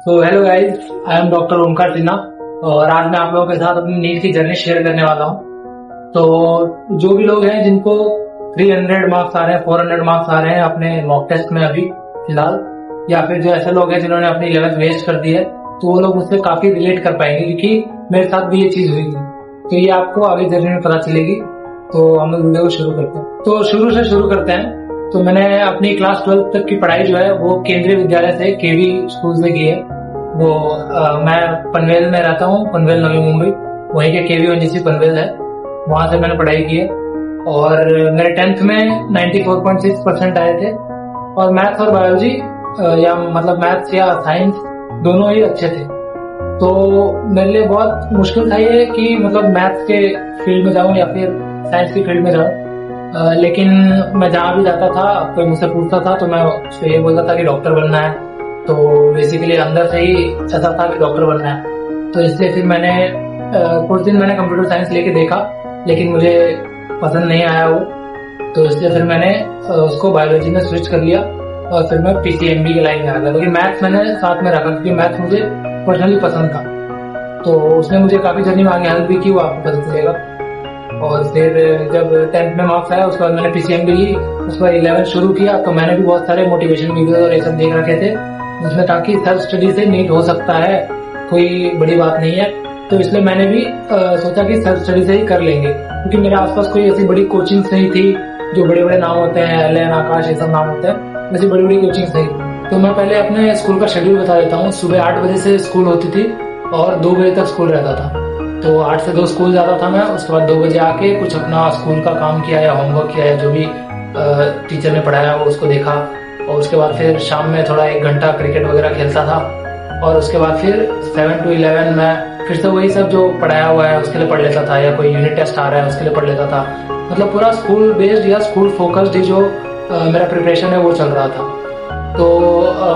तो hello guys, I am doctor Omkar Sinha और आज मैं आप लोगों के साथ अपनी नीट की जर्नी शेयर करने वाला हूँ। तो जो भी लोग हैं जिनको 300 मार्क्स आ रहे हैं, 400 मार्क्स आ रहे हैं अपने मॉक टेस्ट में अभी फिलहाल, या फिर जो ऐसे लोग हैं जिन्होंने अपनी 11th वेस्ट कर दी है, तो वो लोग उससे काफी रिलेट कर पाएंगे क्योंकि मेरे साथ भी ये चीज हुई थी। तो ये आपको आगे जर्नी में पता चलेगी। तो हम लोग वीडियो को शुरू करते हैं। तो शुरू से शुरू करते हैं। तो मैंने अपनी क्लास 12 तक की पढ़ाई जो है वो केंद्रीय विद्यालय से केवी स्कूल से की है। वो मैं पनवेल में रहता हूँ, पनवेल नवी मुंबई, वहीं के केवी ओएनजीसी पनवेल है, वहां से मैंने पढ़ाई की है। और मेरे 10th में 94.6% आए थे और मैथ्स और बायोलॉजी या मतलब मैथ्स या साइंस दोनों ही अच्छे थे। तो मेरे लिए बहुत मुश्किल था ये कि मतलब मैथ्स के फील्ड में जाऊं या फिर साइंस की फील्ड में जाऊं। लेकिन मैं जहाँ भी जाता था, कोई मुझसे पूछता था तो मैं उससे ये बोलता था कि डॉक्टर बनना है। तो बेसिकली अंदर से ही ऐसा था कि डॉक्टर बनना है। तो इसलिए फिर मैंने कुछ दिन मैंने कंप्यूटर साइंस लेके देखा, लेकिन मुझे पसंद नहीं आया वो। तो इसलिए फिर मैंने उसको बायोलॉजी में स्विच कर लिया और फिर मैं पीसीएमबी के लाइन में आ गया। लेकिन मैथ्स मैंने साथ में रखा क्योंकि मैथ्स मुझे पर्सनली पसंद था। तो उसने मुझे काफी जर्नी में आगे हेल्प भी की, वो आपको पता चलेगा। और फिर जब 10th में मार्क्स आया उसके बाद मैंने पीसीएमबी ली, उसके बाद 11th शुरू किया। तो मैंने भी बहुत सारे मोटिवेशन वीडियो और ये सब देख रखे थे जिसमें था कि सेल्फ स्टडी से नीट हो सकता है, कोई बड़ी बात नहीं है। तो इसलिए मैंने भी सोचा कि सेल्फ स्टडी से ही कर लेंगे, क्योंकि मेरे आसपास कोई ऐसी बड़ी कोचिंग नहीं थी। जो बड़े बड़े नाम होते हैं, एलएन, आकाश, ये सब नाम होते हैं, वैसी बड़ी बड़ी कोचिंग नहीं। तो मैं पहले अपने स्कूल का शेड्यूल बता देता हूँ। सुबह 8 बजे से स्कूल होती थी और 2 बजे तक स्कूल रहता था। तो 8 से 2 स्कूल जाता था मैं। उसके बाद 2 बजे आके कुछ अपना स्कूल का काम किया या होमवर्क किया या जो भी टीचर ने पढ़ाया वो उसको देखा। और उसके बाद फिर शाम में थोड़ा 1 घंटा क्रिकेट वगैरह खेलता था। और उसके बाद फिर 7 to 11 में फिर से वही सब जो पढ़ाया हुआ है उसके लिए पढ़ लेता था, या कोई यूनिट टेस्ट आ रहा है उसके लिए पढ़ लेता था। मतलब पूरा स्कूल बेस्ड या स्कूल फोकस्ड ही जो मेरा प्रिपरेशन है वो चल रहा था। तो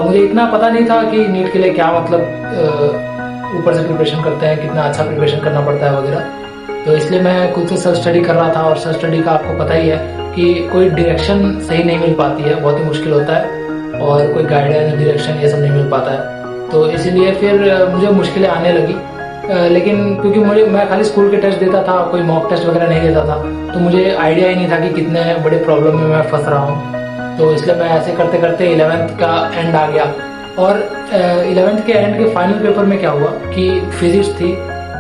मुझे इतना पता नहीं था कि नीट के लिए क्या मतलब ऊपर से प्रिपरेशन करते हैं, कितना अच्छा प्रिपरेशन करना पड़ता है वगैरह। तो इसलिए मैं खुद से सेल्फ स्टडी कर रहा था। और सेल्फ स्टडी का आपको पता ही है कि कोई डायरेक्शन सही नहीं मिल पाती है, बहुत ही मुश्किल होता है, और कोई गाइडेंस, डायरेक्शन ये सब नहीं मिल पाता है। तो इसीलिए फिर मुझे मुश्किलें आने लगी। लेकिन क्योंकि मैं खाली स्कूल के टेस्ट देता था, कोई मॉक टेस्ट वगैरह नहीं देता था, तो मुझे आइडिया ही नहीं था कि कितने बड़े प्रॉब्लम में मैं फंस रहा हूँ। तो इसलिए मैं ऐसे करते करते 11th का एंड आ गया। और 11th के एंड के फाइनल पेपर में क्या हुआ कि फिजिक्स थी,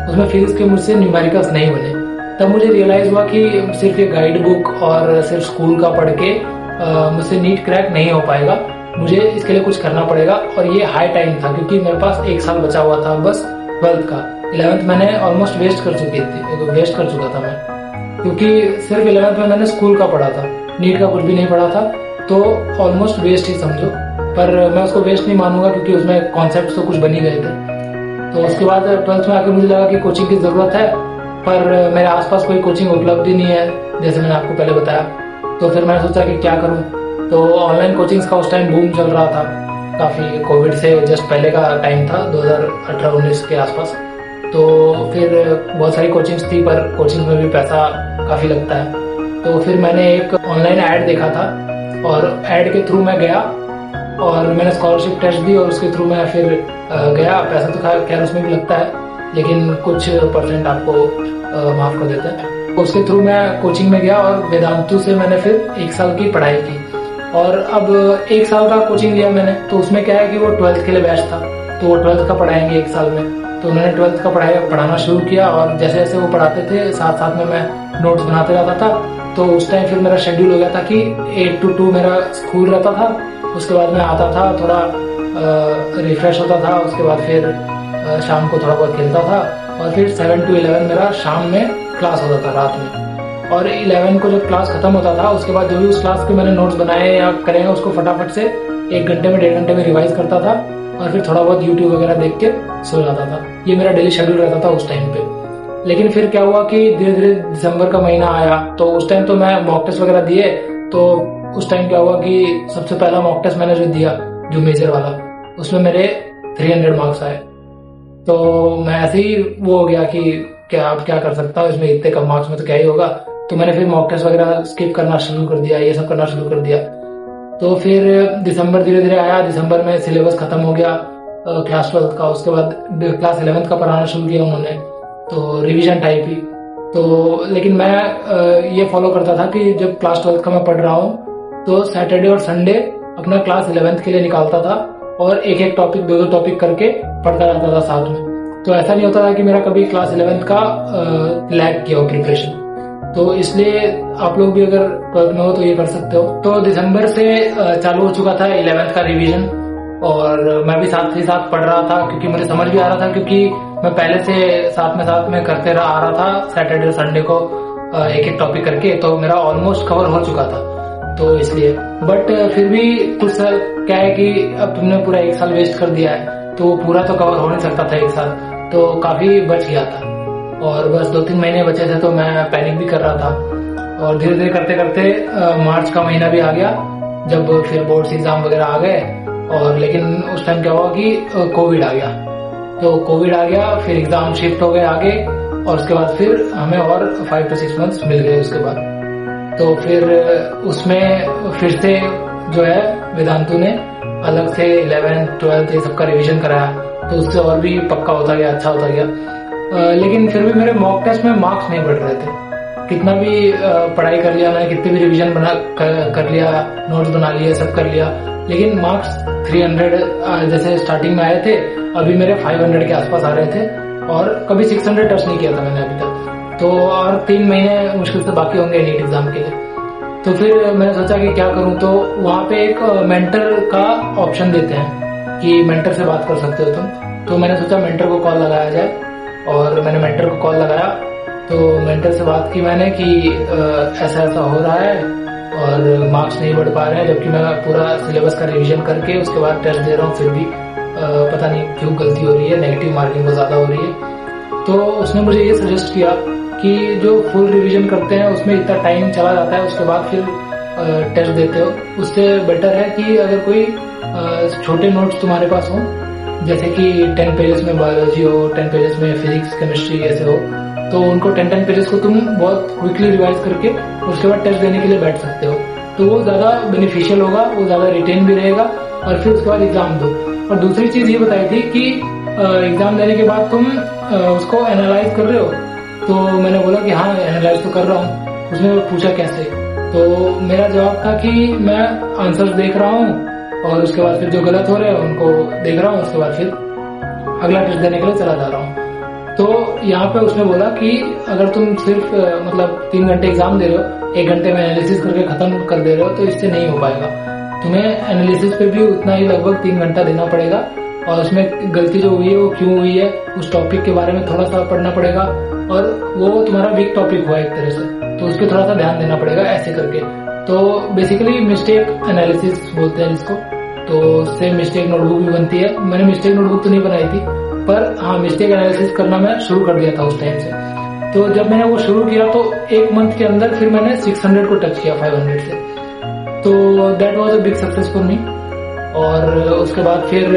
उसमें फिजिक्स के मुझसे न्यूमेरिकल्स नहीं बने। तब मुझे रियलाइज हुआ कि सिर्फ ये गाइड बुक और सिर्फ स्कूल का पढ़ के मुझसे नीट क्रैक नहीं हो पाएगा, मुझे इसके लिए कुछ करना पड़ेगा। और ये हाई टाइम था क्योंकि मेरे पास 1 साल बचा हुआ था बस 12th का। 11th मैंने ऑलमोस्ट वेस्ट कर चुका था मैं, क्योंकि सिर्फ 11th में मैंने स्कूल का पढ़ा था, नीट का कुछ भी नहीं पढ़ा था। तो ऑलमोस्ट वेस्ट ही समझो, पर मैं उसको वेस्ट नहीं मानूंगा क्योंकि उसमें कॉन्सेप्ट तो कुछ बन ही गए थे। तो उसके बाद 12th में आके मुझे लगा कि कोचिंग की जरूरत है, पर मेरे आसपास कोई कोचिंग उपलब्ध ही नहीं है, जैसे मैंने आपको पहले बताया। तो फिर मैंने सोचा कि क्या करूं। तो ऑनलाइन कोचिंग्स का उस टाइम बूम चल रहा था काफी, कोविड से जस्ट पहले का टाइम था, 2018-19 के आसपास। तो फिर बहुत सारी कोचिंग्स थी, पर कोचिंग में भी पैसा काफी लगता है। तो फिर मैंने एक ऑनलाइन ऐड देखा था और ऐड के थ्रू मैं गया और मैंने स्कॉलरशिप टेस्ट दी और उसके थ्रू मैं फिर गया। पैसा तो खैर उसमें भी लगता है, लेकिन कुछ परसेंट आपको माफ कर देते हैं। उसके थ्रू मैं कोचिंग में गया और वेदांतु से मैंने फिर 1 साल की पढ़ाई की। और अब 1 साल का कोचिंग लिया मैंने, तो उसमें क्या है कि वो 12th के लिए बैच था, तो वो 12th का पढ़ाएंगे 1 साल में। तो उन्होंने 12th का पढ़ाना शुरू किया और जैसे जैसे वो पढ़ाते थे साथ साथ में मैं नोट्स बनाते रहता था। तो उस टाइम फिर मेरा शेड्यूल हो गया था कि 8 to 2 मेरा स्कूल रहता था। उसके बाद मैं आता था, थोड़ा रिफ्रेश होता था, उसके बाद फिर शाम को थोड़ा बहुत खेलता था। और फिर 7 to 11 मेरा शाम में क्लास होता था, रात में। और 11 को जब क्लास खत्म होता था उसके बाद जो भी उस क्लास के मैंने नोट्स बनाए या करे हैं उसको फटाफट से 1 घंटे में 1.5 घंटे में रिवाइज करता था और फिर थोड़ा बहुत यूट्यूब वगैरह देख के सो जाता था। ये मेरा डेली शेड्यूल रहता था उस टाइम पे। लेकिन फिर क्या हुआ कि धीरे धीरे दिसंबर का महीना आया, तो उस टाइम तो मैं मॉक टेस्ट वगैरह दिए। तो उस टाइम क्या हुआ कि सबसे पहला मॉक टेस्ट मैंने जो दिया, जो मेजर वाला, उसमें मेरे 300 मार्क्स आए। तो मैं ऐसे ही वो हो गया कि क्या अब क्या कर सकता हूँ, इसमें इतने कम मार्क्स में तो क्या ही होगा। तो मैंने फिर मॉक टेस्ट वगैरह स्किप करना शुरू कर दिया, ये सब करना शुरू कर दिया। तो फिर दिसंबर धीरे धीरे आया, दिसंबर में सिलेबस खत्म हो गया क्लास 12 का, उसके बाद क्लास 11 का पढ़ाना शुरू किया उन्होंने, तो रिवीजन टाइप ही। तो लेकिन मैं ये फॉलो करता था कि जब क्लास 12 का मैं पढ़ रहा हूँ तो सैटरडे और संडे अपना क्लास 11 के लिए निकालता था और एक एक टॉपिक, दो दो टॉपिक करके पढ़ता रहता था साथ में। तो ऐसा नहीं होता था कि मेरा कभी क्लास 11 का लैग किया हो प्रिपरेशन। तो इसलिए आप लोग भी अगर 12 में हो तो ये कर सकते हो। तो दिसंबर से चालू हो चुका था 11th का रिवीजन, और मैं भी साथ ही साथ पढ़ रहा था क्योंकि मुझे समझ भी आ रहा था, क्योंकि मैं पहले से साथ में करते आ रहा था सैटरडे और संडे को एक एक टॉपिक करके, तो मेरा ऑलमोस्ट कवर हो चुका था। तो इसलिए बट फिर भी कुछ क्या है कि अब तुमने पूरा एक साल वेस्ट कर दिया है तो पूरा तो कवर हो नहीं सकता था एक साल, तो काफी बच गया था और बस 2-3 महीने बचे थे, तो मैं पैनिक भी कर रहा था। और धीरे धीरे करते करते मार्च का महीना भी आ गया जब फिर बोर्ड्स एग्जाम वगैरह आ गए। और लेकिन उस टाइम क्या हुआ कि कोविड आ गया, तो कोविड आ गया, फिर एग्जाम शिफ्ट हो गए आगे, और उसके बाद फिर हमें और 5 to 6 months मिल गए उसके बाद। तो फिर उसमें फिर से जो है वेदांतु ने अलग से 11th 12th ये सबका रिवीजन कराया, तो उससे और भी पक्का होता गया, अच्छा होता गया। लेकिन फिर भी मेरे मॉक टेस्ट में मार्क्स नहीं बढ़ रहे थे। कितना भी पढ़ाई कर लिया मैंने, कितने भी रिवीजन कर लिया, नोट्स बना लिए, सब कर लिया, लेकिन मार्क्स 300 जैसे स्टार्टिंग में आए थे, अभी मेरे 500 के आसपास आ रहे थे, और कभी 600 टच नहीं किया था मैंने अभी तक। तो और 3 महीने मुश्किल से बाकी होंगे नीट एग्जाम के लिए। तो फिर मैंने सोचा कि क्या करूं, तो वहाँ पे एक मेंटर का ऑप्शन देते हैं कि मेंटर से बात कर सकते हो तुम। तो मैंने सोचा मेंटर को कॉल लगाया जाए, और मैंने मेंटर को कॉल लगाया। तो मेंटर से बात की मैंने कि ऐसा ऐसा हो रहा है और मार्क्स नहीं बढ़ पा रहे हैं, जबकि मैं पूरा सिलेबस का रिवीजन करके उसके बाद टेस्ट दे रहा हूँ, फिर भी पता नहीं क्यों गलती हो रही है, नेगेटिव मार्किंग बहुत ज्यादा हो रही है। तो उसने मुझे ये सजेस्ट किया कि जो फुल रिवीजन करते हैं उसमें इतना टाइम चला जाता है, उसके बाद फिर टेस्ट देते हो, उससे बेटर है कि अगर कोई छोटे नोट्स तुम्हारे पास हो, जैसे कि 10 पेजेस में बायोलॉजी हो, 10 पेजेस में फिजिक्स केमिस्ट्री ऐसे हो, तो उनको 10 पेजेस को तुम बहुत क्विकली रिवाइज करके उसके बाद टेस्ट देने के लिए बैठ सकते हो। तो वो ज्यादा बेनिफिशियल होगा, वो ज्यादा रिटेन भी रहेगा, और फिर उसके बाद एग्जाम दो। और दूसरी चीज ये बताई थी कि एग्जाम देने के बाद तुम उसको एनालाइज कर रहे हो, तो मैंने बोला कि हाँ एनालाइज तो कर रहा हूँ। उसने पूछा कैसे, तो मेरा जवाब था कि मैं आंसर्स देख रहा हूँ और उसके बाद फिर जो गलत हो रहे हैं उनको देख रहा हूँ, उसके बाद फिर अगला टेस्ट देने के लिए चला जा रहा हूँ। तो यहाँ पे उसने बोला कि अगर तुम सिर्फ मतलब 3 घंटे एग्जाम दे रहे हो, 1 घंटे में एनालिसिस करके खत्म कर दे रहे हो, तो इससे नहीं हो पाएगा। तुम्हें एनालिसिस पे भी उतना ही लगभग 3 घंटा देना पड़ेगा, और उसमें गलती जो हुई है वो क्यों हुई है, उस टॉपिक के बारे में थोड़ा सा पढ़ना पड़ेगा, और वो तुम्हारा वीक टॉपिक हुआ एक तरह से, तो उस पर थोड़ा सा ध्यान देना पड़ेगा ऐसे करके। तो बेसिकली मिस्टेक एनालिसिस बोलते हैं इसको, तो उससे मिस्टेक नोटबुक भी बनती है। मैंने मिस्टेक नोटबुक तो नहीं बनाई थी, पर हाँ मिस्टेक एनालिसिस करना मैं शुरू कर दिया था उस टाइम से। तो जब मैंने वो शुरू किया तो 1 मंथ के अंदर फिर मैंने 600 को टच किया 500 से, तो that was a big success for me. और उसके बाद फिर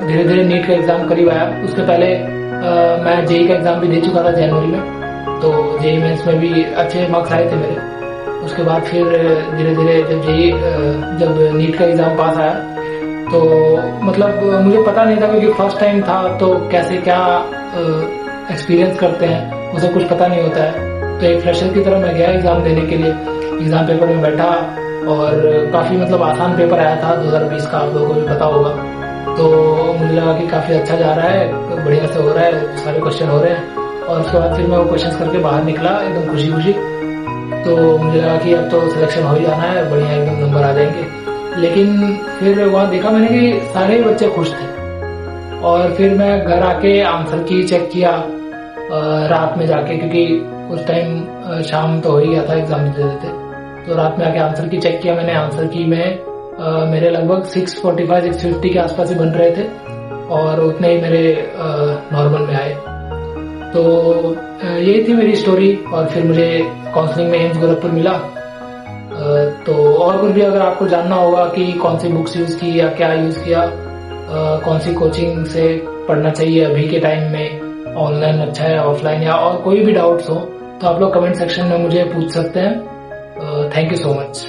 धीरे धीरे नीट का एग्जाम करीब आया। उसके पहले मैं जेई का एग्जाम भी दे चुका था जनवरी में, तो जेई मेंस में भी अच्छे मार्क्स आए थे मेरे। उसके बाद फिर धीरे धीरे जब नीट का एग्जाम पास आया, तो मतलब मुझे पता नहीं था क्योंकि फर्स्ट टाइम था, तो कैसे क्या एक्सपीरियंस करते हैं मुझे कुछ पता नहीं होता है। तो एक फ्रेशर की तरह मैं गया एग्जाम देने के लिए, एग्जाम पेपर में बैठा, और काफी मतलब आसान पेपर आया था 2020 का, आप लोगों को भी पता होगा। तो मुझे लगा कि काफी अच्छा जा रहा है, बढ़िया से हो रहा है, सारे क्वेश्चन हो रहे हैं। और उसके बाद फिर मैं वो क्वेश्चन करके बाहर निकला एकदम खुशी खुशी। तो मुझे लगा कि अब तो सिलेक्शन हो ही जाना है, बढ़िया एकदम नंबर आ जाएंगे। लेकिन फिर वहाँ देखा मैंने कि सारे बच्चे खुश थे, और फिर मैं घर आके आंसर की चेक किया रात में जाके, क्योंकि उस टाइम शाम तो हो ही गया था एग्जाम दे देते। तो रात में आके आंसर की चेक किया मैंने। आंसर की में मेरे लगभग 645-650 के आसपास ही बन रहे थे, और उतने ही मेरे नॉर्मल में आए। तो यही थी मेरी स्टोरी। और फिर मुझे काउंसलिंग में एम्स गोरखपुर मिला। तो और कुछ भी अगर आपको जानना होगा कि कौन सी बुक्स यूज की या क्या यूज किया, कौन सी कोचिंग से पढ़ना चाहिए अभी के टाइम में, ऑनलाइन अच्छा है ऑफलाइन, या और कोई भी डाउट्स हो, तो आप लोग कमेंट सेक्शन में मुझे पूछ सकते हैं। Thank you so much.